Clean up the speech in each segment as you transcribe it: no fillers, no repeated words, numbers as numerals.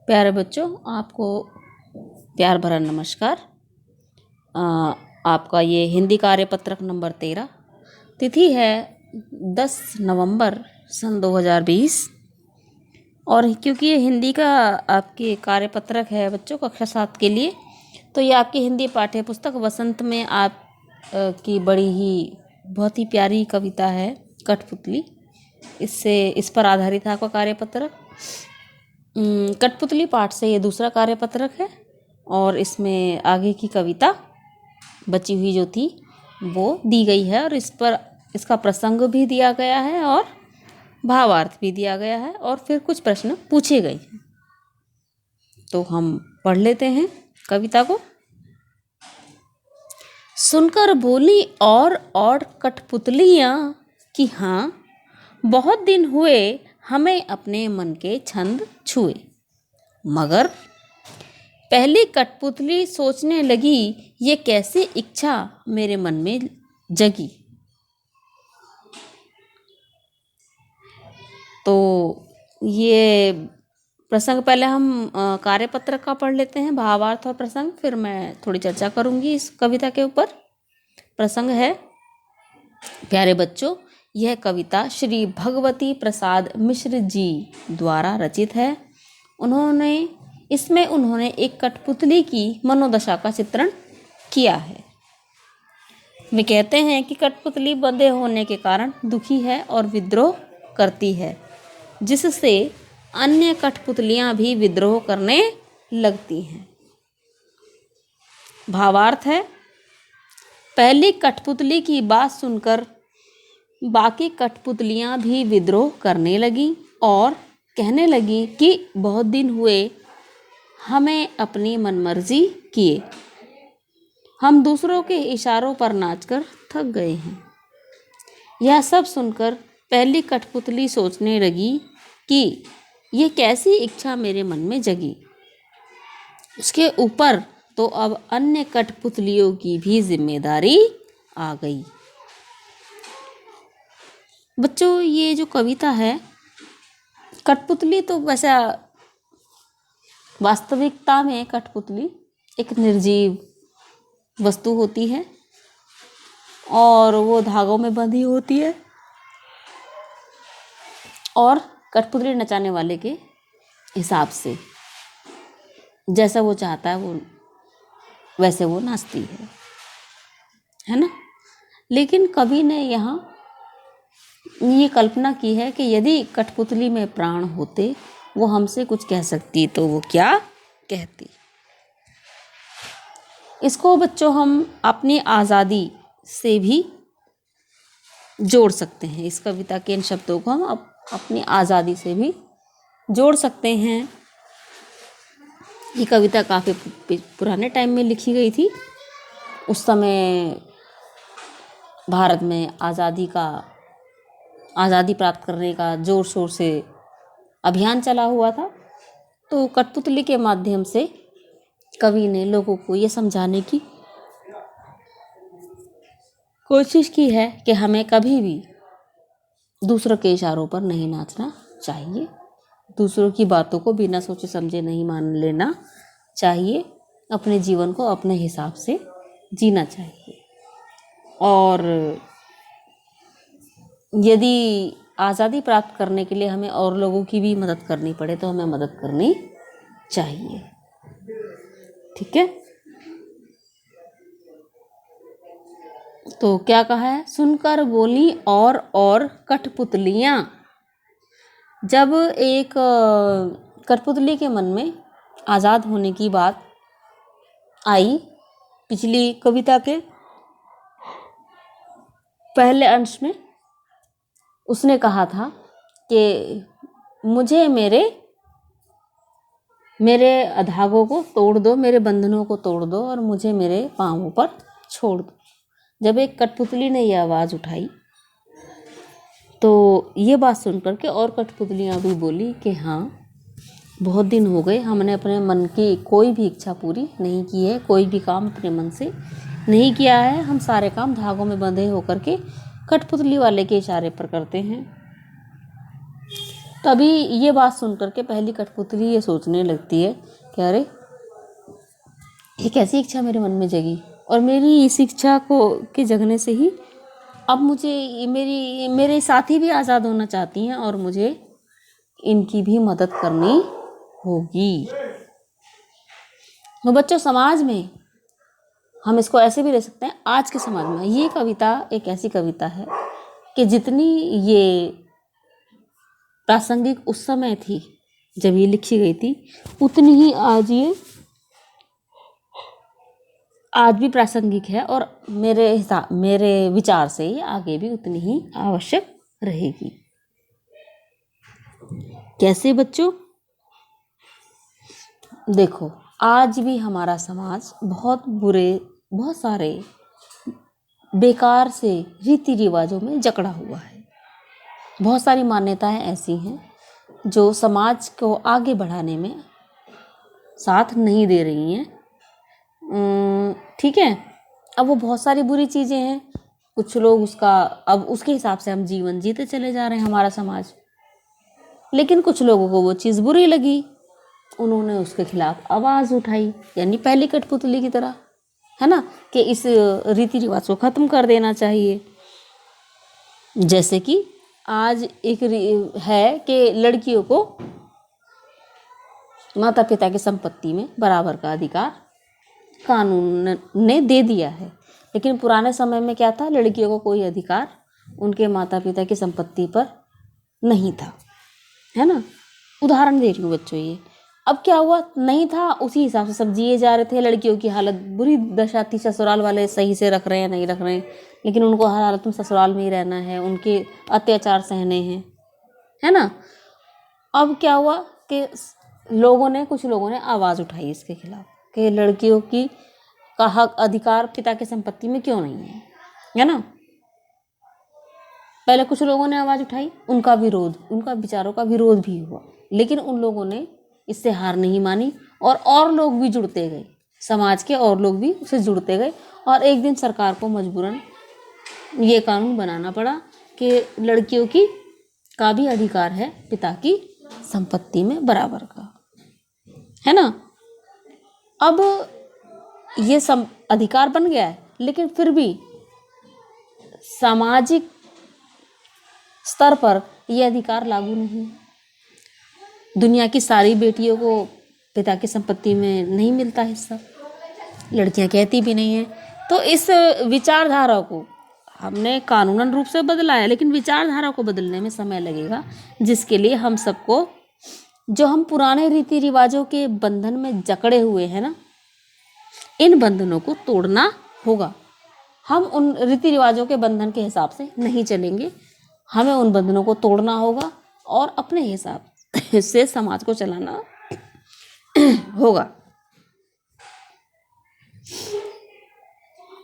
प्यारे बच्चों, आपको प्यार भरा नमस्कार। आपका ये हिंदी कार्यपत्रक नंबर 13, तिथि है 10 नवंबर सन 2020। और क्योंकि ये हिंदी का आपके कार्यपत्रक है बच्चों कक्षा 7 के लिए, तो ये आपकी हिंदी पाठ्य पुस्तक वसंत में आप की बड़ी ही बहुत ही प्यारी कविता है कठपुतली। इस पर आधारित है आपका कार्यपत्रक। कठपुतली पाठ से ये दूसरा कार्यपत्रक है और इसमें आगे की कविता बची हुई जो थी वो दी गई है और इस पर इसका प्रसंग भी दिया गया है और भावार्थ भी दिया गया है और फिर कुछ प्रश्न पूछे गए हैं। तो हम पढ़ लेते हैं कविता को। सुनकर बोली और कठपुतलियाँ कि हाँ, बहुत दिन हुए हमें अपने मन के छंद छुए। मगर पहली कठपुतली सोचने लगी, ये कैसी इच्छा मेरे मन में जगी। तो ये प्रसंग पहले हम कार्यपत्रक का पढ़ लेते हैं, भावार्थ और प्रसंग, फिर मैं थोड़ी चर्चा करूंगी इस कविता के ऊपर। प्रसंग है, प्यारे बच्चों, यह कविता श्री भगवती प्रसाद मिश्र जी द्वारा रचित है। उन्होंने एक कठपुतली की मनोदशा का चित्रण किया है। वे कहते हैं कि कठपुतली बंधे होने के कारण दुखी है और विद्रोह करती है, जिससे अन्य कठपुतलियां भी विद्रोह करने लगती हैं। भावार्थ है, पहली कठपुतली की बात सुनकर बाकी कठपुतलियां भी विद्रोह करने लगी और कहने लगी कि बहुत दिन हुए हमें अपनी मनमर्जी किए, हम दूसरों के इशारों पर नाचकर थक गए हैं। यह सब सुनकर पहली कठपुतली सोचने लगी कि ये कैसी इच्छा मेरे मन में जगी। उसके ऊपर तो अब अन्य कठपुतलियों की भी जिम्मेदारी आ गई। बच्चों, ये जो कविता है, कठपुतली तो वैसा वास्तविकता में कठपुतली एक निर्जीव वस्तु होती है और वो धागों में बंधी होती है और कठपुतली नचाने वाले के हिसाब से जैसा वो चाहता है वो वैसे वो नाचती है ना। लेकिन कवि ने यहाँ ये कल्पना की है कि यदि कठपुतली में प्राण होते, वो हमसे कुछ कह सकती तो वो क्या कहती। इसको बच्चों हम अपनी आज़ादी से भी जोड़ सकते हैं। इस कविता के इन शब्दों को हम अपनी आज़ादी से भी जोड़ सकते हैं। ये कविता काफ़ी पुराने टाइम में लिखी गई थी। उस समय भारत में आज़ादी प्राप्त करने का जोर शोर से अभियान चला हुआ था। तो कठपुतली के माध्यम से कवि ने लोगों को ये समझाने की कोशिश की है कि हमें कभी भी दूसरों के इशारों पर नहीं नाचना चाहिए, दूसरों की बातों को बिना सोचे समझे नहीं मान लेना चाहिए, अपने जीवन को अपने हिसाब से जीना चाहिए। और यदि आज़ादी प्राप्त करने के लिए हमें और लोगों की भी मदद करनी पड़े तो हमें मदद करनी चाहिए। ठीक है, तो क्या कहा है, सुनकर बोली और कठपुतलियाँ। जब एक कठपुतली के मन में आज़ाद होने की बात आई, पिछली कविता के पहले अंश में उसने कहा था कि मुझे मेरे धागों को तोड़ दो, मेरे बंधनों को तोड़ दो और मुझे मेरे पाँवों पर छोड़ दो। जब एक कठपुतली ने यह आवाज़ उठाई तो ये बात सुनकर के और कठपुतलियाँ भी बोली कि हाँ, बहुत दिन हो गए हमने अपने मन की कोई भी इच्छा पूरी नहीं की है, कोई भी काम अपने मन से नहीं किया है, हम सारे काम धागों में बंधे होकर के कठपुतली वाले के इशारे पर करते हैं। तभी ये बात सुन करके पहली कठपुतली ये सोचने लगती है कि अरे ये कैसी इच्छा मेरे मन में जगी, और मेरी इस इच्छा को के जगने से ही अब मुझे मेरे साथी भी आज़ाद होना चाहती हैं और मुझे इनकी भी मदद करनी होगी। तो बच्चों, समाज में हम इसको ऐसे भी ले सकते हैं, आज के समाज में ये कविता एक ऐसी कविता है कि जितनी ये प्रासंगिक उस समय थी जब ये लिखी गई थी, उतनी ही आज भी प्रासंगिक है, और मेरे विचार से ये आगे भी उतनी ही आवश्यक रहेगी। कैसे बच्चों? देखो, आज भी हमारा समाज बहुत सारे बेकार से रीति रिवाजों में जकड़ा हुआ है। बहुत सारी मान्यताएं ऐसी हैं जो समाज को आगे बढ़ाने में साथ नहीं दे रही हैं। ठीक है, अब वो बहुत सारी बुरी चीज़ें हैं, कुछ लोग उसके हिसाब से हम जीवन जीते चले जा रहे हैं हमारा समाज। लेकिन कुछ लोगों को वो चीज़ बुरी लगी, उन्होंने उसके खिलाफ आवाज़ उठाई, यानी पहली कठपुतली की तरह, है ना, कि इस रीति रिवाज को ख़त्म कर देना चाहिए। जैसे कि आज एक है कि लड़कियों को माता पिता की संपत्ति में बराबर का अधिकार कानून ने दे दिया है, लेकिन पुराने समय में क्या था, लड़कियों को कोई अधिकार उनके माता पिता की संपत्ति पर नहीं था, है ना। उदाहरण दे रही हूँ बच्चों, ये अब क्या हुआ, नहीं था, उसी हिसाब से सब जिए जा रहे थे। लड़कियों की हालत बुरी दशा थी, ससुराल वाले सही से रख रहे हैं नहीं रख रहे हैं, लेकिन उनको हर हालत में ससुराल में ही रहना है, उनके अत्याचार सहने हैं, है ना। अब क्या हुआ कि कुछ लोगों ने आवाज़ उठाई इसके खिलाफ कि लड़कियों का हक अधिकार पिता की संपत्ति में क्यों नहीं है ना। पहले कुछ लोगों ने आवाज़ उठाई, उनका विचारों का विरोध भी हुआ, लेकिन उन लोगों ने इससे हार नहीं मानी, और लोग भी जुड़ते गए, समाज के और लोग भी उससे जुड़ते गए, और एक दिन सरकार को मजबूरन ये कानून बनाना पड़ा कि लड़कियों का भी अधिकार है पिता की संपत्ति में बराबर का, है ना। अब ये अधिकार बन गया है, लेकिन फिर भी सामाजिक स्तर पर यह अधिकार लागू नहीं। दुनिया की सारी बेटियों को पिता की संपत्ति में नहीं मिलता हिस्सा, लड़कियां कहती भी नहीं है। तो इस विचारधारा को हमने कानूनन रूप से बदला है, लेकिन विचारधारा को बदलने में समय लगेगा, जिसके लिए हम सबको, जो हम पुराने रीति रिवाजों के बंधन में जकड़े हुए हैं ना, इन बंधनों को तोड़ना होगा। हम उन रीति रिवाजों के बंधन के हिसाब से नहीं चलेंगे, हमें उन बंधनों को तोड़ना होगा और अपने हिसाब से समाज को चलाना होगा।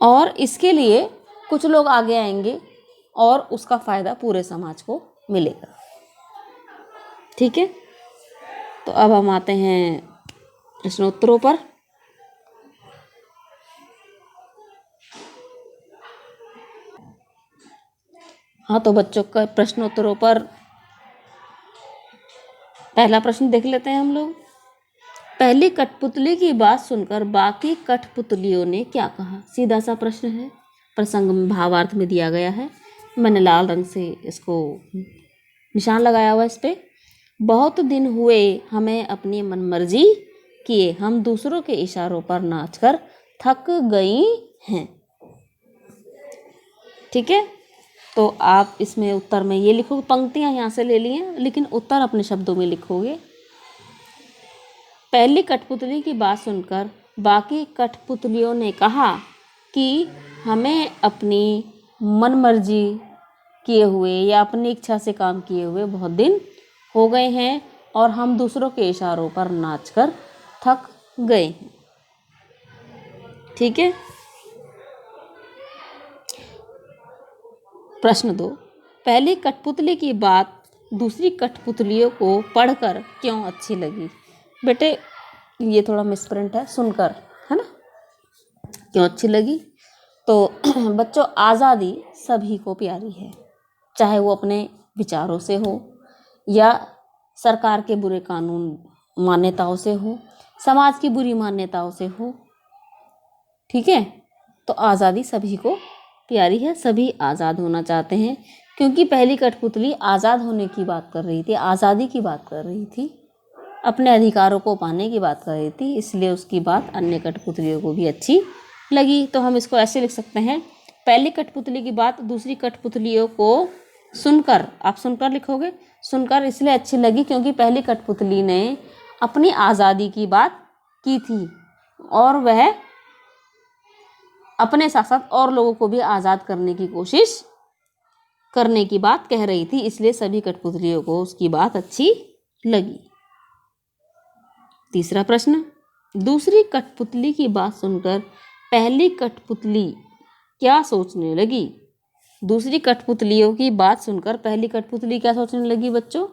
और इसके लिए कुछ लोग आगे आएंगे और उसका फायदा पूरे समाज को मिलेगा। ठीक है, तो अब हम आते हैं प्रश्नोत्तरों पर। हाँ, तो बच्चों का प्रश्नोत्तरों पर पहला प्रश्न देख लेते हैं हम लोग। पहली कठपुतली की बात सुनकर बाकी कठपुतलियों ने क्या कहा? सीधा सा प्रश्न है, प्रसंग में भावार्थ में दिया गया है, मैंने लाल रंग से इसको निशान लगाया हुआ इस पे। बहुत दिन हुए हमें अपनी मनमर्जी किए, हम दूसरों के इशारों पर नाचकर थक गई हैं। ठीक है, तो आप इसमें उत्तर में ये लिखोगे, पंक्तियां यहाँ से ले ली हैं, लेकिन उत्तर अपने शब्दों में लिखोगे। पहली कठपुतली की बात सुनकर बाकी कठपुतलियों ने कहा कि हमें अपनी मनमर्जी किए हुए या अपनी इच्छा से काम किए हुए बहुत दिन हो गए हैं और हम दूसरों के इशारों पर नाचकर थक गए हैं। ठीक है, प्रश्न 2, पहली कठपुतली की बात दूसरी कठपुतलियों को पढ़कर क्यों अच्छी लगी? बेटे ये थोड़ा मिसप्रिंट है, सुनकर, है ना, क्यों अच्छी लगी? तो बच्चों, आज़ादी सभी को प्यारी है, चाहे वो अपने विचारों से हो या सरकार के बुरे कानून मान्यताओं से हो, समाज की बुरी मान्यताओं से हो। ठीक है, तो आज़ादी सभी को प्यारी है, सभी आज़ाद होना चाहते हैं, क्योंकि पहली कठपुतली आज़ाद होने की बात कर रही थी, आज़ादी की बात कर रही थी, अपने अधिकारों को पाने की बात कर रही थी, इसलिए उसकी बात अन्य कठपुतलियों को भी अच्छी लगी। तो हम इसको ऐसे लिख सकते हैं, पहली कठपुतली की बात दूसरी कठपुतलियों को सुनकर, आप सुनकर लिखोगे, सुनकर इसलिए अच्छी लगी क्योंकि पहली कठपुतली ने अपनी आज़ादी की बात की थी और वह अपने साथ साथ और लोगों को भी आज़ाद करने की कोशिश करने की बात कह रही थी, इसलिए सभी कठपुतलियों को उसकी बात अच्छी लगी। तीसरा प्रश्न, दूसरी कठपुतली की बात सुनकर पहली कठपुतली क्या सोचने लगी? दूसरी कठपुतलियों की बात सुनकर पहली कठपुतली क्या सोचने लगी बच्चों?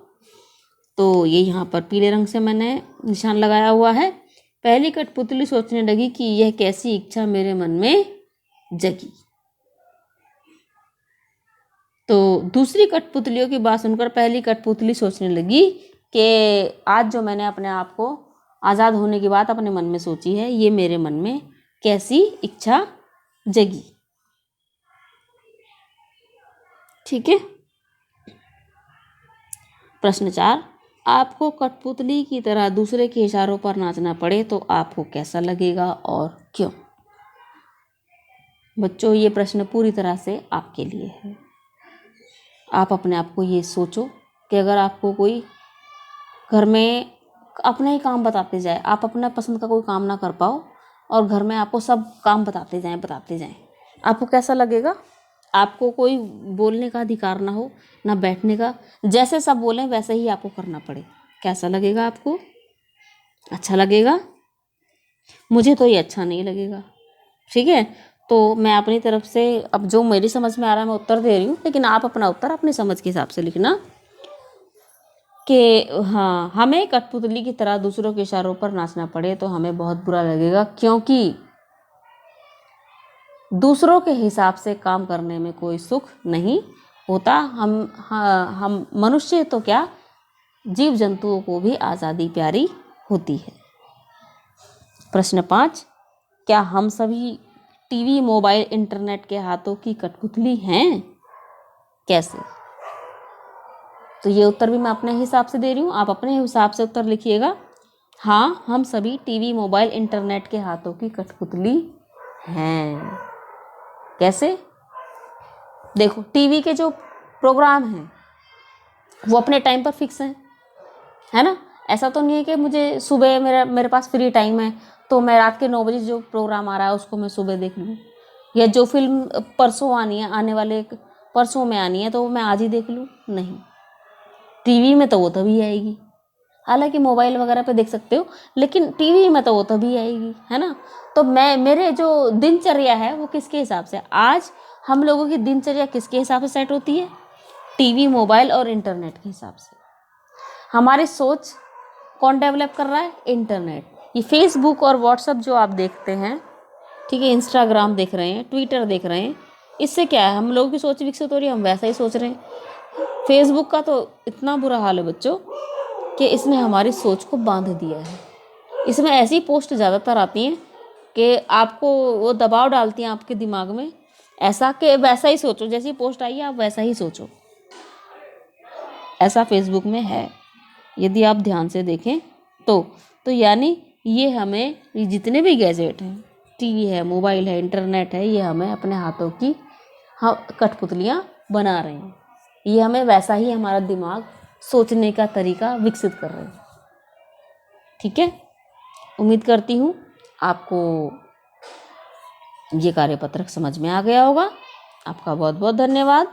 तो ये यहाँ पर पीले रंग से मैंने निशान लगाया हुआ है। पहली कठपुतली सोचने लगी कि यह कैसी इच्छा मेरे मन में जगी। तो दूसरी कठपुतलियों की बात सुनकर पहली कठपुतली सोचने लगी कि आज जो मैंने अपने आप को आज़ाद होने की बात अपने मन में सोची है, ये मेरे मन में कैसी इच्छा जगी। ठीक है। प्रश्न 4, आपको कठपुतली की तरह दूसरे के इशारों पर नाचना पड़े तो आपको कैसा लगेगा और क्यों? बच्चों, ये प्रश्न पूरी तरह से आपके लिए है। आप अपने आप को ये सोचो कि अगर आपको कोई घर में अपना ही काम बताते जाए, आप अपना पसंद का कोई काम ना कर पाओ और घर में आपको सब काम बताते जाएं, आपको कैसा लगेगा? आपको कोई बोलने का अधिकार ना हो, ना बैठने का, जैसे सब बोलें वैसे ही आपको करना पड़े, कैसा लगेगा आपको? अच्छा लगेगा? मुझे तो ये अच्छा नहीं लगेगा। ठीक है, तो मैं अपनी तरफ से अब जो मेरी समझ में आ रहा है मैं उत्तर दे रही हूँ, लेकिन आप अपना उत्तर अपनी समझ के हिसाब से लिखना कि हाँ, हमें कठपुतली की तरह दूसरों के इशारों पर नाचना पड़े तो हमें बहुत बुरा लगेगा, क्योंकि दूसरों के हिसाब से काम करने में कोई सुख नहीं होता। हम मनुष्य तो क्या, जीव जंतुओं को भी आज़ादी प्यारी होती है। प्रश्न 5, क्या हम सभी टीवी, मोबाइल, इंटरनेट के हाथों की कठपुतली हैं? कैसे? तो ये उत्तर भी मैं अपने हिसाब से दे रही हूँ, आप अपने हिसाब से उत्तर लिखिएगा। हाँ, हम सभी टीवी, मोबाइल, इंटरनेट के हाथों की कठपुतली हैं। कैसे? देखो, टीवी के जो प्रोग्राम हैं वो अपने टाइम पर फिक्स हैं, है ना? ऐसा तो नहीं है कि मुझे सुबह मेरे पास फ्री टाइम है तो मैं रात के 9 बजे जो प्रोग्राम आ रहा है उसको मैं सुबह देख लूँ, या जो फिल्म परसों आनी है, आने वाले परसों में आनी है तो मैं आज ही देख लूँ। नहीं, टीवी में तो वो तभी आएगी, हालांकि मोबाइल वगैरह पे देख सकते हो, लेकिन टीवी में तो वो तभी आएगी, है ना? तो मेरे जो दिनचर्या है वो किसके हिसाब से, आज हम लोगों की दिनचर्या किसके हिसाब से सेट होती है? टीवी, मोबाइल और इंटरनेट के हिसाब से। हमारी सोच कौन डेवलप कर रहा है? इंटरनेट। ये फेसबुक और व्हाट्सएप जो आप देखते हैं, ठीक है, इंस्टाग्राम देख रहे हैं, ट्विटर देख रहे हैं, इससे क्या है, हम लोगों की सोच विकसित हो रही है, हम वैसा ही सोच रहे हैं। फेसबुक का तो इतना बुरा हाल है बच्चों कि इसने हमारी सोच को बांध दिया है। इसमें ऐसी पोस्ट ज़्यादातर आती हैं कि आपको वो दबाव डालती हैं आपके दिमाग में, ऐसा कि वैसा ही सोचो, जैसी पोस्ट आई है आप वैसा ही सोचो। ऐसा फेसबुक में है, यदि आप ध्यान से देखें तो यानी ये हमें, ये जितने भी गैजेट हैं, टीवी है, मोबाइल है, इंटरनेट है, ये हमें अपने हाथों की कठपुतलियाँ बना रहे हैं। ये हमें वैसा ही हमारा दिमाग सोचने का तरीका विकसित कर रहे हैं। ठीक है, उम्मीद करती हूँ आपको ये कार्यपत्रक समझ में आ गया होगा। आपका बहुत बहुत धन्यवाद।